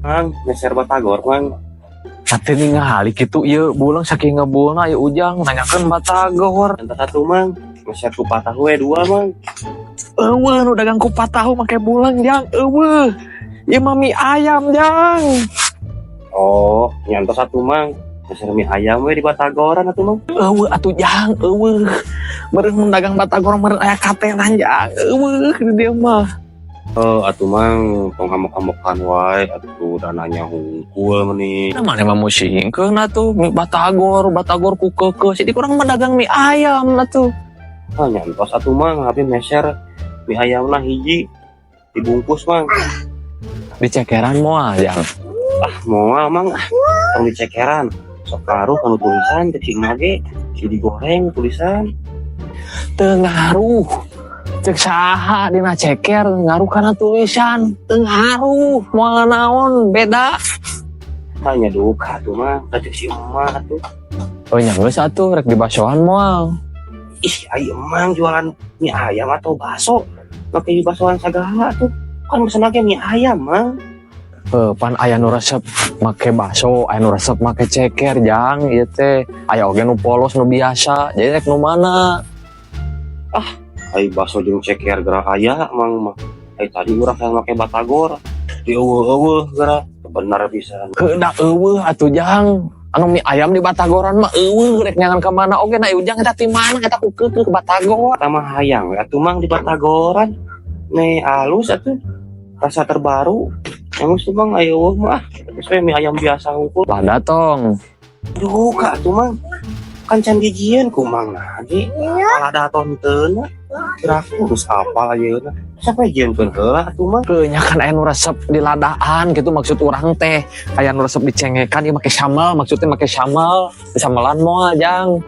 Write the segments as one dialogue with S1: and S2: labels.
S1: Mang, geser batagor, Mang.
S2: Sate ningali gitu ieu bulang saking ngebulna ieu ujang nanyakeun batagor.
S1: Yang satu, Mang. Geser ku patah we dua, Mang.
S2: Eueuh nu dagang kupat tahu make bulang jang eueuh. Ieu mah mie ayam jang.
S1: Oh, yang satu, Mang. Geser mie ayam we di batagoran atuh, Mang.
S2: Eueuh atuh jang eueuh. Meureun mun dagang batagor meureun aya katenan jang eueuh di dieu mah.
S1: Atuh, Mang, tong hamok-hamokan wae atuh dananya hungkul meni.
S2: Nah, mana mah musingkeun atuh mie batagor ku keukeuh. Jadi kurang mah dagang mie ayam atuh.
S1: Nyantos atuh, Mang, tapi meser mie ayamna hiji dibungkus, Mang.
S2: Di cekeran moal jang.
S1: Moal, Mang. Tong dicekeran. Sok karuh kanu tulisan teh cing mage, si digoreng tulisan.
S2: Teu ngaruh. Cek saha dina ceker ngaruh kana tulisan. Teu ngaruh moal naon beda.
S1: Tanya duka tuh, Mang. Tadi si emak tuh.
S2: Oh nya geus atuh rek di basoan moal.
S1: Ih, ayo emang jualan mie ayam atau bakso. Pakai di baksoan segala tuh. Kan pesen lagi mie ayam, Mang.
S2: Pan aya nu resep make baso, aya nu resep make ceker jang ieu teh. Aya oge nu polos nu biasa. Jadi rek nu mana?
S1: Ayo bakso jeung ceker gerak aya, Mang mah. Ayo tadi urang yang pakai batagor. Di eueuh gerak. Bener pisan.
S2: Keudak eueuh atuh jang. Anu mie ayam di batagoran mah eueuh rek nyangan ka mana oge na ujang eta ti mana eta ku keukeuh ke batagor.
S1: Tama hayang atuh, Mang, di batagoran. Nih alus atuh. Rasa terbaru. Yang sih, Mang, ayo mah. Terus mie ayam biasa hungkul.
S2: Lada tong.
S1: Duka tuh, Mang. Kan can dijieun ku Mang lagi. Alada tonteun. Kira-kira terus apa ayeuna. Siapa jieunkeun heula atuh, Mang.
S2: Nya kan aya nu resep di ladaan gitu maksud urang teh. Aya nu resep dicengekan ieu make samal, maksudnya make samal. Samalan moal jang.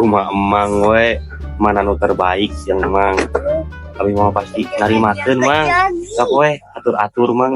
S1: Kumaha emang we. Mana nu terbaik yang Mang. Kami mau pasti narimakeun, Mang. Sok we atur-atur, Mang.